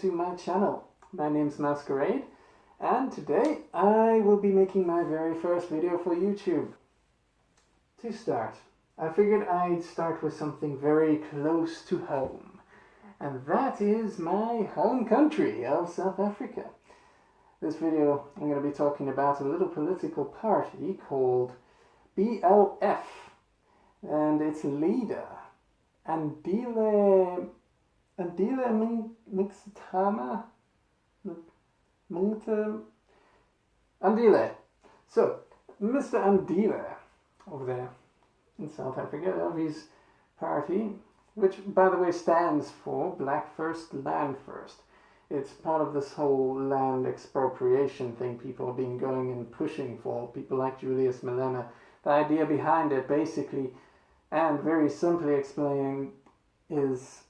to my channel. My name's Masquerade, and today I will be making my very first video for YouTube. To start, I figured I'd start with something very close to home, and that is my home country of South Africa. This video I'm going to be talking about a little political party called BLF, and its leader, Andile Mngxitama. Andile. So, Mr. Andile, over there in South Africa, of his party, which, by the way, stands for Black First, Land First. It's part of this whole land expropriation thing people have been going and pushing for, people like Julius Malema. The idea behind it, basically, and very simply explaining, is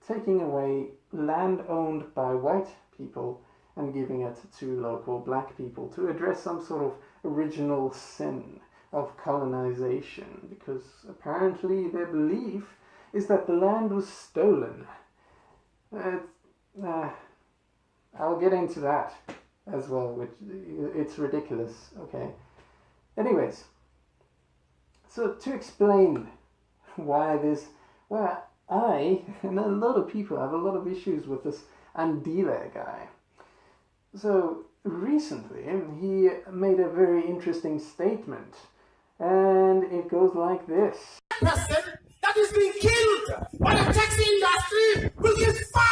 taking away land owned by white people and giving it to local black people to address some sort of original sin of colonization, because apparently their belief is that the land was stolen. I'll get into that as well, which it's ridiculous, okay? Anyways, so to explain why I and a lot of people have a lot of issues with this Andile guy. So recently he made a very interesting statement, and it goes like this. Person that is being killed by the taxi industry will give 5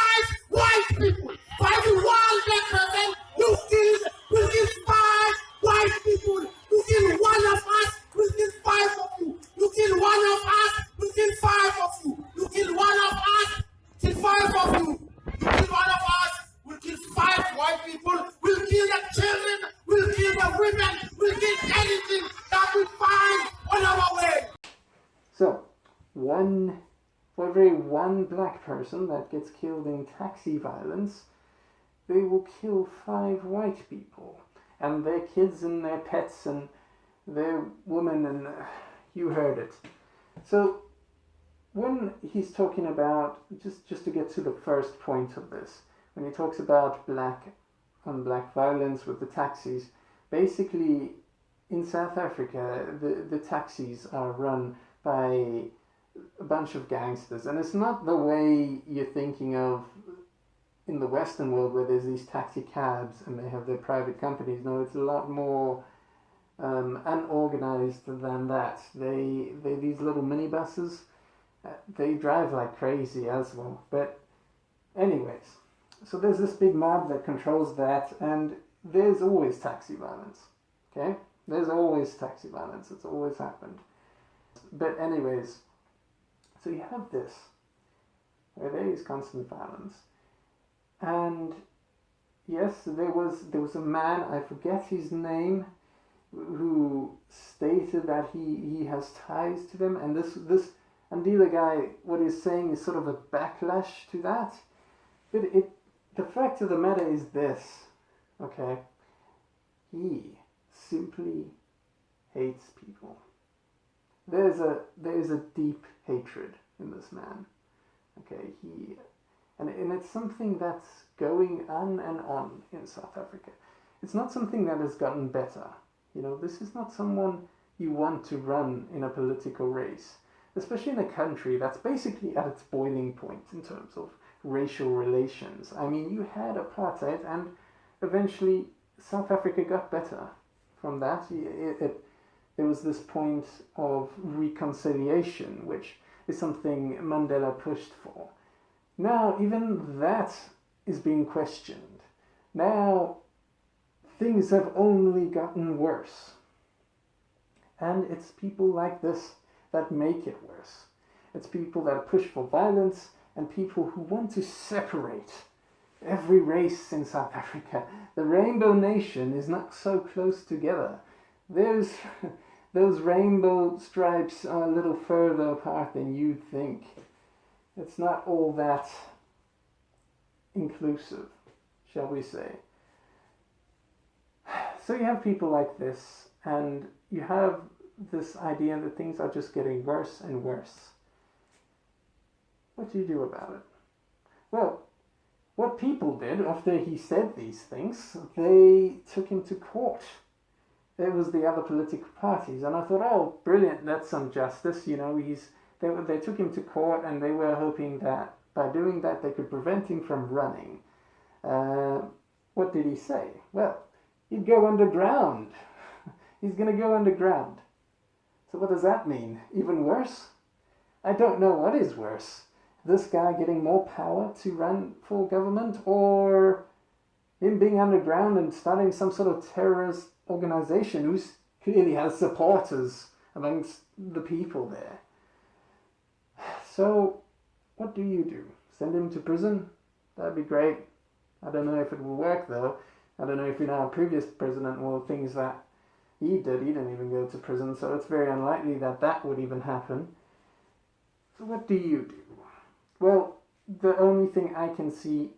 white people. For every 1 black person you kill, will give 5 white people. You kill 1 of us, we'll kill 5 of you. You kill 1 of us, we'll kill 5 of you. You kill 1 of us, kill 5 of you. You kill 1 of us, we'll kill 5 white people. We'll kill the children, we'll kill the women, we'll kill anything that we find on our way. So, for every 1 black person that gets killed in taxi violence, they will kill 5 white people, and their kids and their pets and their women, and you heard it. So, when he's talking about, just to get to the first point of this, when he talks about black on black violence with the taxis, basically in South Africa, the taxis are run by a bunch of gangsters, and it's not the way you're thinking of in the Western world, where there's these taxi cabs and they have their private companies. No, it's a lot more unorganized than that. They these little minibuses, they drive like crazy as well. But anyways, so there's this big mob that controls that, and there's always taxi violence. Okay, there's always taxi violence. It's always happened. But anyways, so you have this, where there is constant violence, and yes, there was a man, I forget his name, who stated that he has ties to them, and this Andile guy, what he's saying is sort of a backlash to that. But the fact of the matter is this, okay? He simply hates people. There's a deep hatred in this man. Okay, and it's something that's going on and on in South Africa. It's not something that has gotten better. You know, this is not someone you want to run in a political race, especially in a country that's basically at its boiling point in terms of racial relations. I mean, you had apartheid, and eventually South Africa got better from that. There was this point of reconciliation, which is something Mandela pushed for. Now, even that is being questioned. Now, things have only gotten worse. And it's people like this that make it worse. It's people that push for violence, and people who want to separate every race in South Africa. The Rainbow Nation is not so close together. Those rainbow stripes are a little further apart than you'd think. It's not all that inclusive, shall we say. So you have people like this, and you have this idea that things are just getting worse and worse. What do you do about it? Well, what people did after he said these things, they took him to court. It was the other political parties, and I thought, oh, brilliant, that's some justice. They took him to court, and they were hoping that by doing that they could prevent him from running. What did he say? Well, he'd go underground. He's going to go underground. So what does that mean? Even worse? I don't know what is worse. This guy getting more power to run for government, or him being underground and starting some sort of terrorist organization who clearly has supporters amongst the people there. So what do? Send him to prison? That'd be great. I don't know if it will work though. I don't know if our previous president will things that he didn't even go to prison, so it's very unlikely that would even happen. So what do? Well, the only thing I can see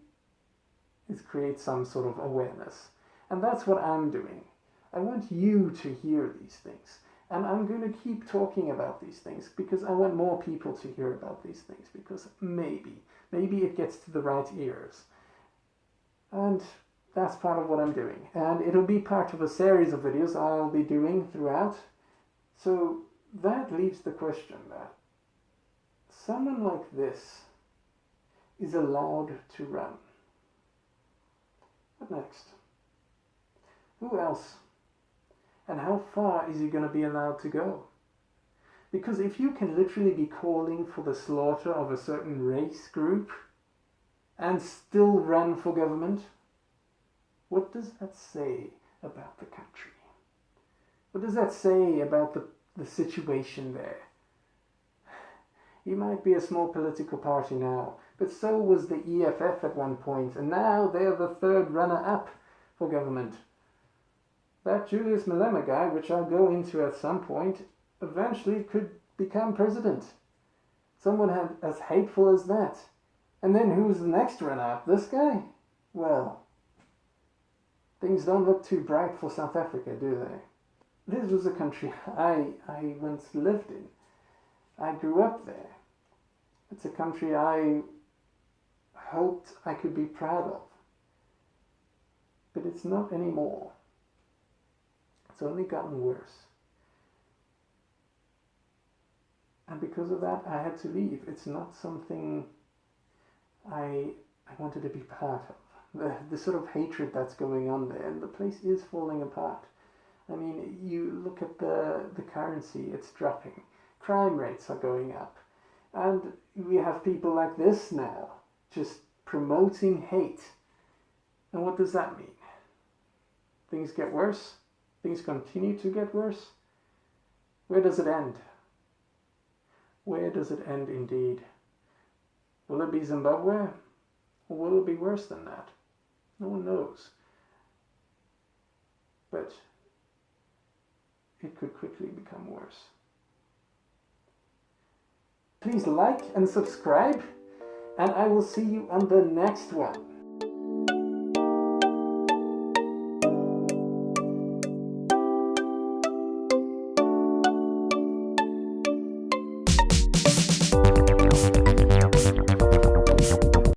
is create some sort of awareness. And that's what I'm doing. I want you to hear these things. And I'm going to keep talking about these things because I want more people to hear about these things, because maybe it gets to the right ears. And that's part of what I'm doing. And it'll be part of a series of videos I'll be doing throughout. So that leaves the question that someone like this is allowed to run. What next? Who else? And how far is he going to be allowed to go? Because if you can literally be calling for the slaughter of a certain race group and still run for government, what does that say about the country? What does that say about the situation there? You might be a small political party now, but so was the EFF at one point, and now they are the third runner-up for government. That Julius Malema guy, which I'll go into at some point, eventually could become president. Someone as hateful as that. And then who's the next runner-up? This guy? Well, things don't look too bright for South Africa, do they? This was a country I once lived in. I grew up there. It's a country I hoped I could be proud of. But it's not anymore. It's only gotten worse. And because of that, I had to leave. It's not something I wanted to be part of. The sort of hatred that's going on there, and the place is falling apart. I mean, you look at the currency, it's dropping. Crime rates are going up. And we have people like this now, just promoting hate. And what does that mean? Things get worse? Things continue to get worse? Where does it end? Where does it end indeed? Will it be Zimbabwe? Or will it be worse than that? No one knows. But it could quickly become worse. Please like and subscribe, and I will see you on the next one.